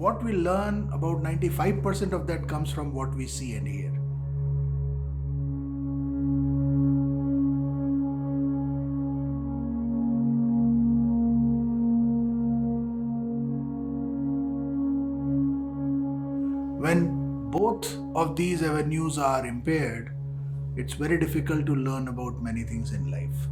what we learn, about 95% of that comes from what we see and hear. When both of these avenues are impaired, it's very difficult to learn about many things in life.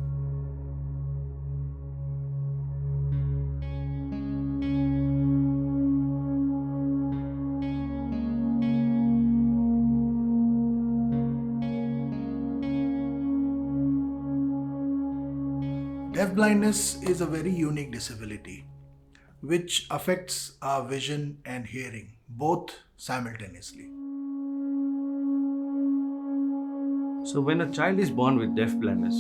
Deafblindness is a very unique disability which affects our vision and hearing both simultaneously. So, when a child is born with deafblindness,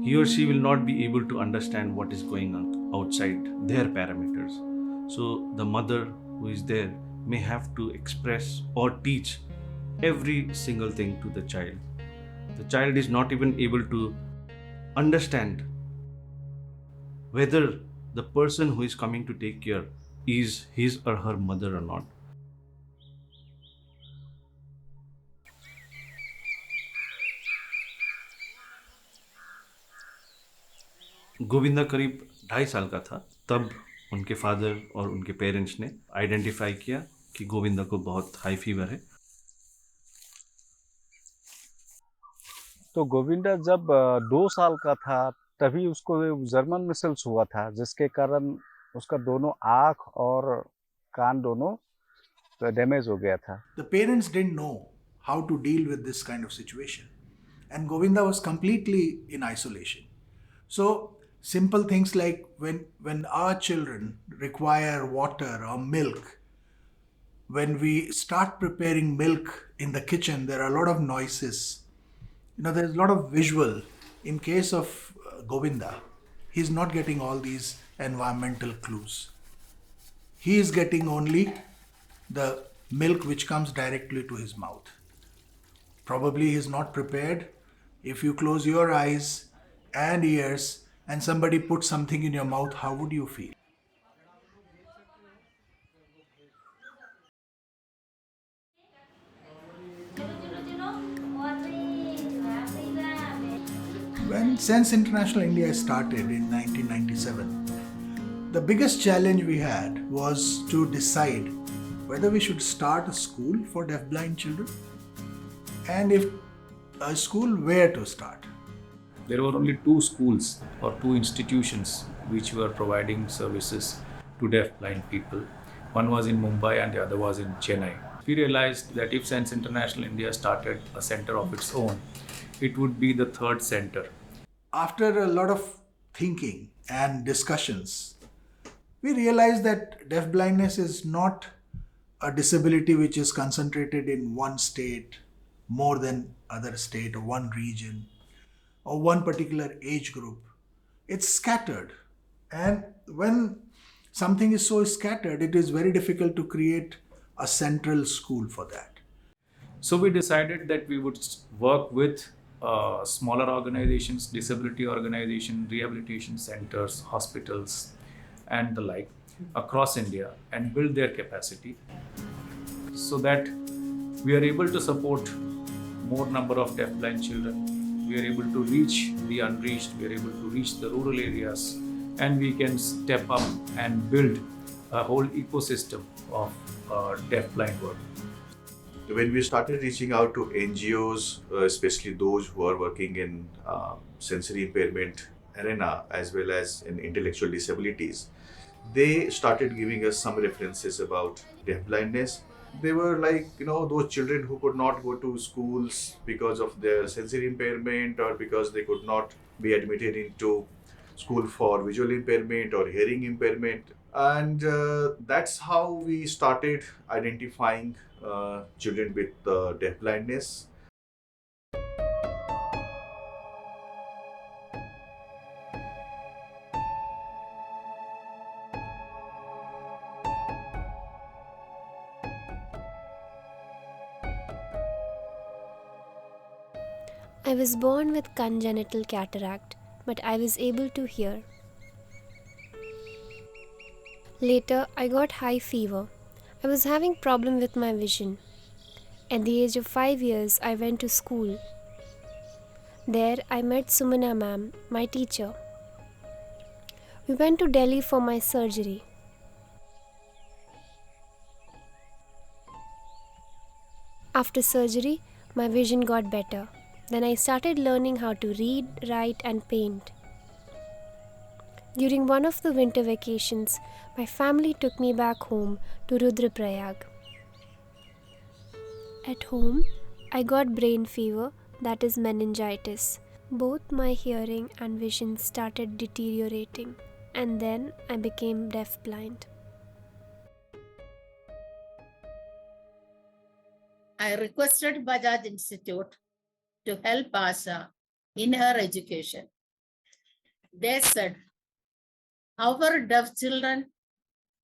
he or she will not be able to understand what is going on outside their parameters. So, the mother who is there may have to express or teach every single thing to the child. The child is not even able to understand whether the person who is coming to take care is his or her mother or not. Govinda करीब 2.5 साल का था तब उनके father और उनके parents ने identify किया कि गोविंदा को बहुत हाई फीवर है. तो गोविंदा जब 2 साल का था तभी उसको जर्मन मिसल्स हुआ था, जिसके कारण उसका दोनों आँख और कान दोनों डैमेज हो गया था. The parents didn't know how to deal with this kind of situation, and Govinda was completely in isolation. So simple things like when our children require water or milk, when we start preparing milk in the kitchen, there are a lot of noises. There's a lot of visual. In case of Govinda, he's not getting all these environmental clues. He is getting only the milk which comes directly to his mouth. Probably he's not prepared. If you close your eyes and ears and somebody puts something in your mouth, how would you feel? When Sense International India started in 1997, the biggest challenge we had was to decide whether we should start a school for deafblind children, and if a school, where to start. There were only 2 schools or 2 institutions which were providing services to deafblind people. One was in Mumbai and the other was in Chennai. We realized that if Sense International India started a center of its own, it would be the third center. After a lot of thinking and discussions, we realized that deafblindness is not a disability which is concentrated in one state more than other state or one region or one particular age group. It's scattered. And when something is so scattered, it is very difficult to create a central school for that. So we decided that we would work with smaller organizations, disability organizations, rehabilitation centers, hospitals, and the like across India and build their capacity so that we are able to support more number of deafblind children. We are able to reach the unreached, we are able to reach the rural areas, and we can step up and build a whole ecosystem of deafblind work. When we started reaching out to NGOs, especially those who are working in sensory impairment arena as well as in intellectual disabilities, they started giving us some references about deafblindness. They were like, those children who could not go to schools because of their sensory impairment or because they could not be admitted into school for visual impairment or hearing impairment. And that's how we started identifying children with deafblindness. I was born with congenital cataract, but I was able to hear. Later, I got high fever. I was having problem with my vision. At the age of 5 years, I went to school. There, I met Sumana ma'am, my teacher. We went to Delhi for my surgery. After surgery, my vision got better. Then I started learning how to read, write, and paint. During one of the winter vacations, my family took me back home to Rudraprayag. At home, I got brain fever, that is meningitis. Both my hearing and vision started deteriorating, and then I became deafblind. I requested Bajaj Institute to help Asha in her education. They said, our deaf children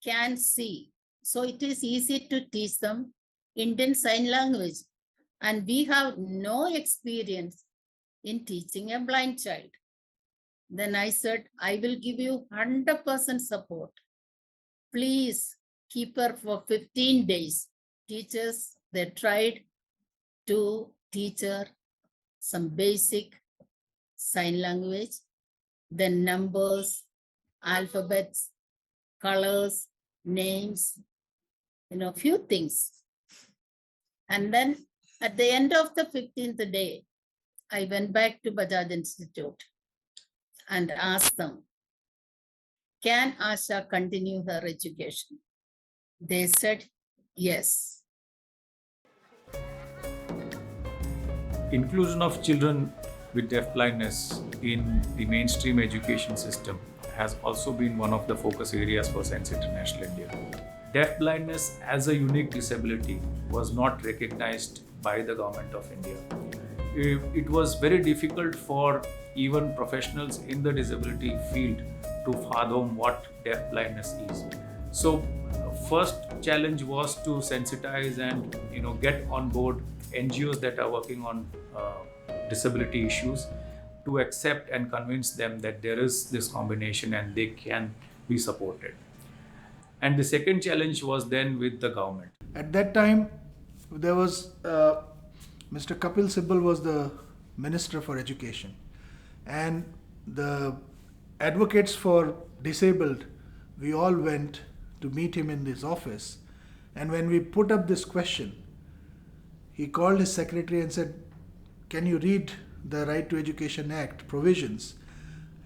can see, so it is easy to teach them Indian Sign Language, and we have no experience in teaching a blind child. Then I said, I will give you 100% support. Please keep her for 15 days. Teachers, they tried to teach her some basic sign language, then numbers, alphabets, colors, names, few things. And then at the end of the 15th day, I went back to Bajaj Institute and asked them, can Asha continue her education? They said, yes. Inclusion of children with deafblindness in the mainstream education system has also been one of the focus areas for Sense International India. Deafblindness as a unique disability was not recognized by the government of India. It was very difficult for even professionals in the disability field to fathom what deafblindness is. So, first challenge was to sensitize and get on board NGOs that are working on disability issues to accept and convince them that there is this combination and they can be supported. And the second challenge was then with the government. At that time, there was Mr. Kapil Sibal was the Minister for Education, and the advocates for disabled, we all went to meet him in his office. And when we put up this question, he called his secretary and said, can you read the Right to Education Act provisions?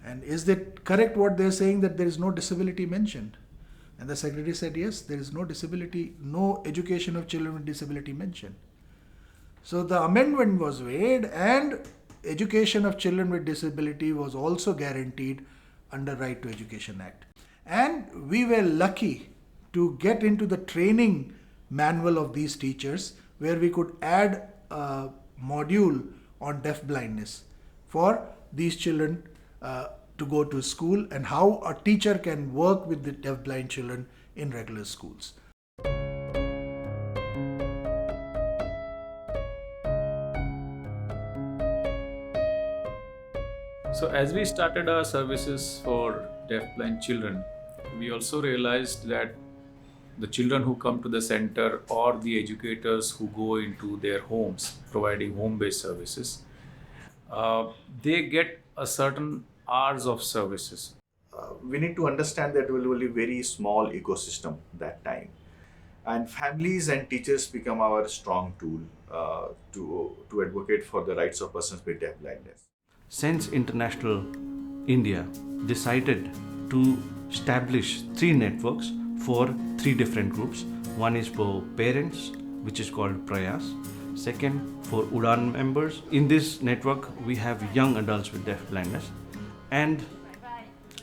And is it correct what they're saying that there is no disability mentioned? And the secretary said, yes, there is no disability, no education of children with disability mentioned. So the amendment was made and education of children with disability was also guaranteed under Right to Education Act. And we were lucky to get into the training manual of these teachers where we could add a module on deafblindness for these children to go to school and how a teacher can work with the deafblind children in regular schools. So as we started our services for deafblind children, we also realized that the children who come to the center or the educators who go into their homes providing home-based services, they get a certain hours of services. We need to understand that we will be a very small ecosystem that time, and families and teachers become our strong tool to advocate for the rights of persons with deafblindness. Sense International India decided to establish 3 networks for 3 different groups. One is for parents, which is called Prayas. Second, for Udan members. In this network, we have young adults with deafblindness and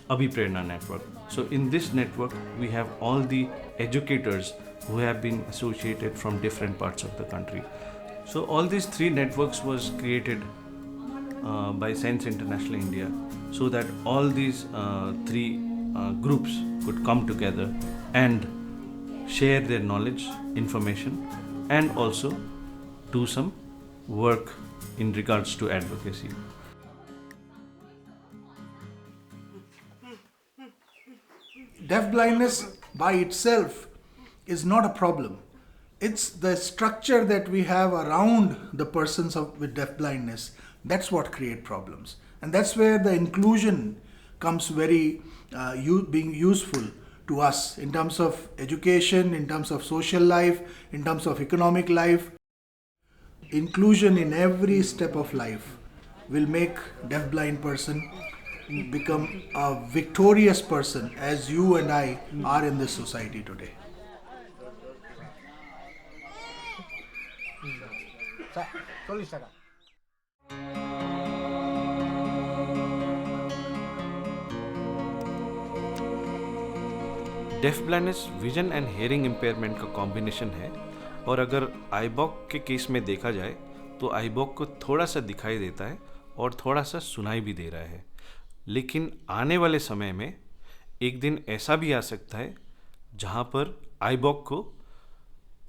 Abhiprerna network. So in this network, we have all the educators who have been associated from different parts of the country. So all these 3 networks was created by Sense International India so that all these 3 groups could come together and share their knowledge, information, and also do some work in regards to advocacy. Deafblindness by itself is not a problem. It's the structure that we have around the persons with deafblindness that's what create problems, and that's where the inclusion comes very being useful to us in terms of education, in terms of social life, in terms of economic life. Inclusion in every step of life will make deafblind person become a victorious person as you and I are in this society today. Deaf blindness vision and hearing impairment का combination है, और अगर आईबॉक के case में देखा जाए तो आईबॉक को थोड़ा सा दिखाई देता है और थोड़ा सा सुनाई भी दे रहा है। लेकिन आने वाले समय में एक दिन ऐसा भी आ सकता है जहाँ पर आईबॉक को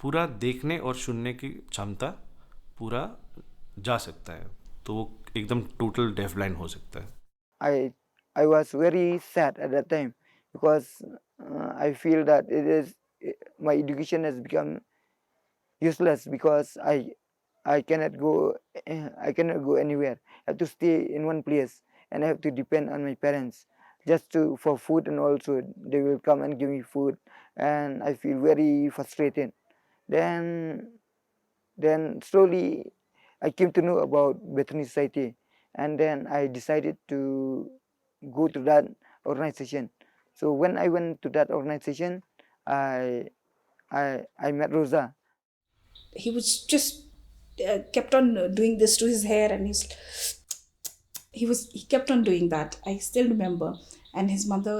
पूरा देखने और सुनने की क्षमता पूरा जा सकता है, तो वो एकदम टोटल डेफ ब्लाइंड हो सकता है। I was very sad at that time because I feel that my education has become useless because I cannot go anywhere. I have to stay in one place and I have to depend on my parents just for food, and also they will come and give me food, and I feel very frustrated. Then slowly I came to know about Bethany Society, and then I decided to go to that organization. So when I went to that organization, I met Rosa. He was just kept on doing this to his hair, and he kept on doing that. I still remember, and his mother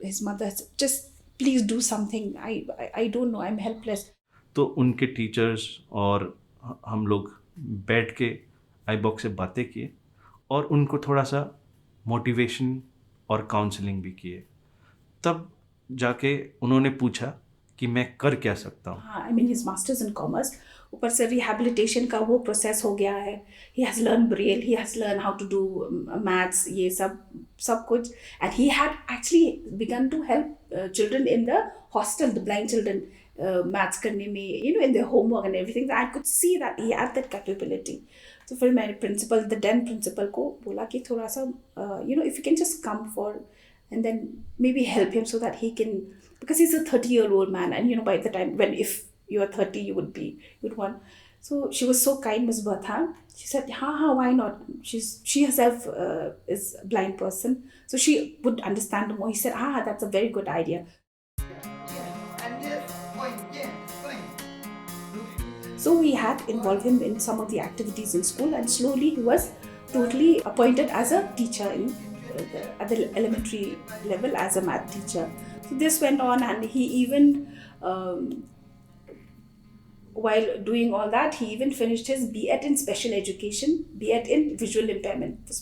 said, just please do something. I don't know, I'm helpless. तो उनके teachers और हम लोग बैठ के आईबॉक्स से बातें किए और उनको थोड़ा सा मोटिवेशन और काउंसलिंग भी किए। तब जाके उन्होंने पूछा कि मैं कर क्या सकता हूँ। हाँ, I mean his masters in commerce, ऊपर से रिहैबिलिटेशन का वो प्रोसेस हो गया है। He has learn braille, he has learn how to do maths, ये सब कुछ, and he had actually began to help children in the hostel, the blind children, maths करने में, in their homework and everything. I could see that he had that capability. तो फिर मैंने principal, the Dane principal को बोला कि थोड़ा सा if you can just come for and then maybe help him so that he can, because he's a 30-year-old man, and by the time when if you are 30 you'd want. So she was so kind, Ms. Bertha. She said why not, she herself is a blind person, so she would understand more. He said that's a very good idea. So we had involved him in some of the activities in school, and slowly he was totally appointed as a teacher at the elementary level as a math teacher. So this went on, and he even while doing all that, he even finished his B.Ed in special education, B.Ed in visual impairment for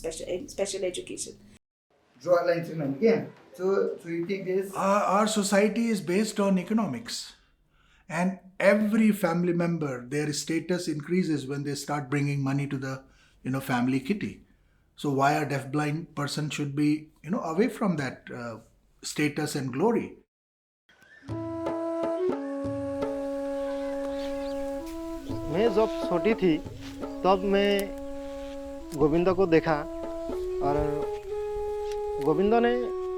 special education. Draw lines again. So you take this. Our society is based on economics, and every family member, their status increases when they start bringing money to the family kitty. So why a deafblind person should be away from that status and glory? मैं जब छोटी थी तब मैं गोविंदा को देखा, और गोविंदा ने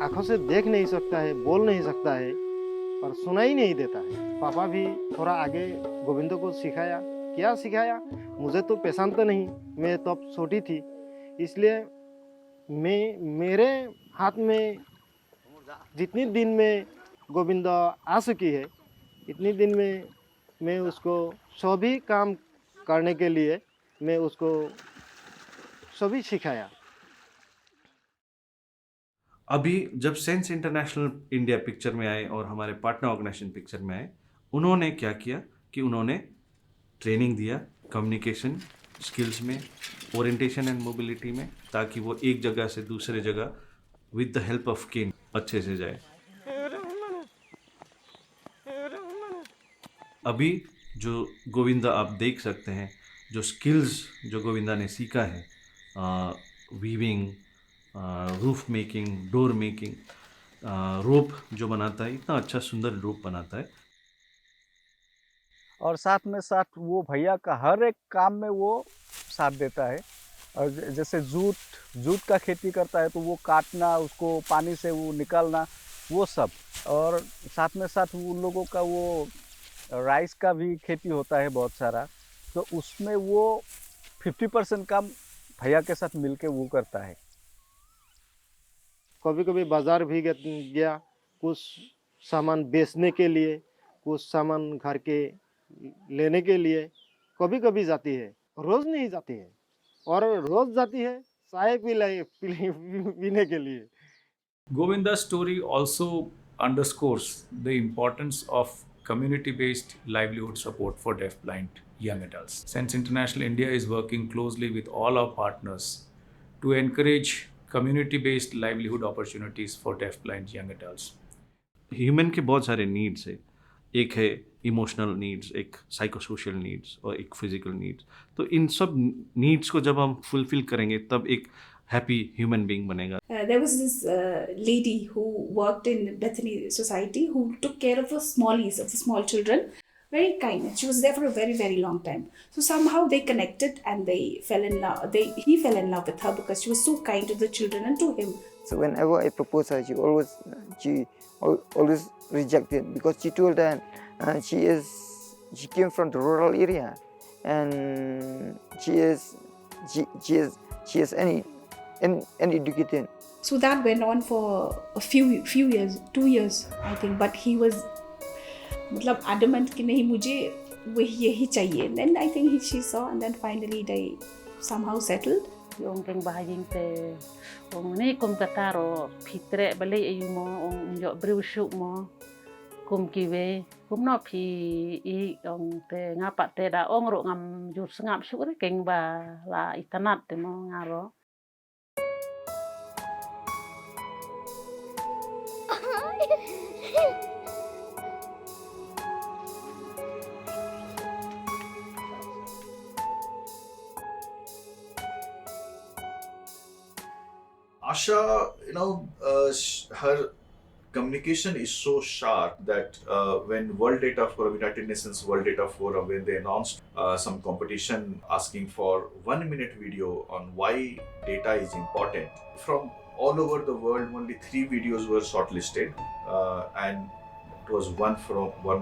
आंखों से देख नहीं सकता है, बोल नहीं सकता है और सुनाई नहीं देता है। पापा भी थोड़ा आगे गोविंदा को सिखाया। क्या सिखाया? मुझे तो पहचानता नहीं, मैं तब छोटी थी, इसलिए मेरे हाथ में जितनी दिन में गोविंदा आ चुकी है, इतनी दिन में मैं उसको सभी काम करने के लिए मैं उसको सभी सिखाया। अभी जब सेंस इंटरनेशनल इंडिया पिक्चर में आए और हमारे पार्टनर ऑर्गेनाइजेशन पिक्चर में आए, उन्होंने क्या किया कि उन्होंने ट्रेनिंग दिया कम्युनिकेशन स्किल्स में, ओरिएंटेशन एंड मोबिलिटी में, ताकि वो एक जगह से दूसरे जगह विद द हेल्प ऑफ केन अच्छे से जाए। अभी जो गोविंदा आप देख सकते हैं, जो स्किल्स जो गोविंदा ने सीखा है, weaving, roof making, door making, rope जो बनाता है, इतना अच्छा सुंदर रोप बनाता है। और साथ में साथ वो भैया का हर एक काम में वो साथ देता है। और जैसे जूट का खेती करता है तो वो काटना, उसको पानी से वो निकालना, वो सब। और साथ में साथ उन लोगों का वो राइस का भी खेती होता है बहुत सारा, तो उसमें वो 50% काम भैया के साथ मिलके वो करता है। कभी कभी बाजार भी गया, कुछ सामान बेचने के लिए, कुछ सामान घर के लेने के लिए कभी कभी जाती है, रोज नहीं जाती है। और रोज जाती है चाय पीने के लिए। Govinda's story also underscores the importance of community based livelihood support for deafblind young adults. Since International India is working closely with all our partners to encourage community based livelihood opportunities for deafblind young adults. Human के बहुत सारे needs है। एक है emotional needs, एक psycho social needs और एक physical needs. तो इन सब नीड्स को जब हम फुलफिल करेंगे तब एक हैप्पी ह्यूमन बीइंग बनेगा। There was this lady who worked in Bethany Society who took care of the smallies, of the small children. Very kind. She was there for a very, very long time. So somehow they connected and they fell in love. He fell in love with her because she was so kind to the children and to him. So whenever I proposed her, she always rejected because she told that she came from the rural area and she is uneducated. So that went on for a few years, 2 years I think. But he was मतलब adamant कि नहीं मुझे यही चाहिए. Then I think she saw and then finally they somehow settled. Yung keng bahaying te ong ni kum tataro pitre bali ayu mo ong yo briusuk mo kum kiwe kum no pi I ong te ngapa te da ong ro ngam jur sengap syuk keng ba la itanat te mo ngaro. Asha, her communication is so sharp that when World Data Forum, United Nations World Data Forum, when they announced some competition asking for 1 minute video on why data is important, from all over the world, only 3 videos were shortlisted, and it was one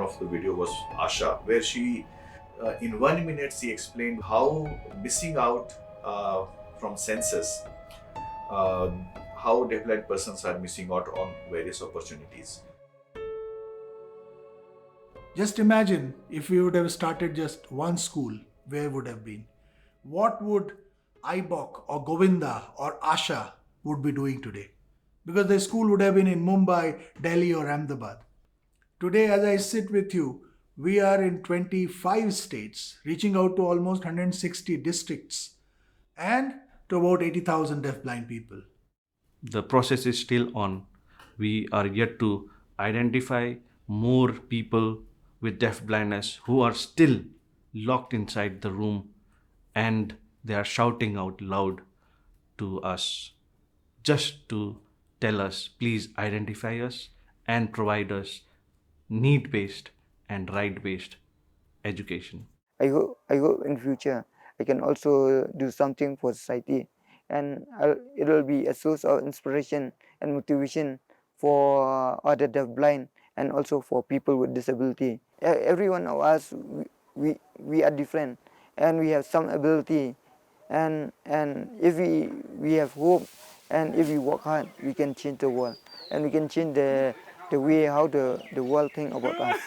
of the video was Asha, where she, in 1 minute, she explained how missing out from census. How deafblind persons are missing out on various opportunities. Just imagine if we would have started just one school, where would have been? What would Ibok or Govinda or Asha would be doing today? Because the school would have been in Mumbai, Delhi or Ahmedabad. Today, as I sit with you, we are in 25 states, reaching out to almost 160 districts and to about 80,000 deafblind people. The process is still on. We are yet to identify more people with deafblindness who are still locked inside the room and they are shouting out loud to us just to tell us, please identify us and provide us need-based and right-based education. I hope in future I can also do something for society, and it will be a source of inspiration and motivation for other deafblind and also for people with disability. Every one of us, we are different and we have some ability, and if we have hope and if we work hard, we can change the world and we can change the way how the world think about us.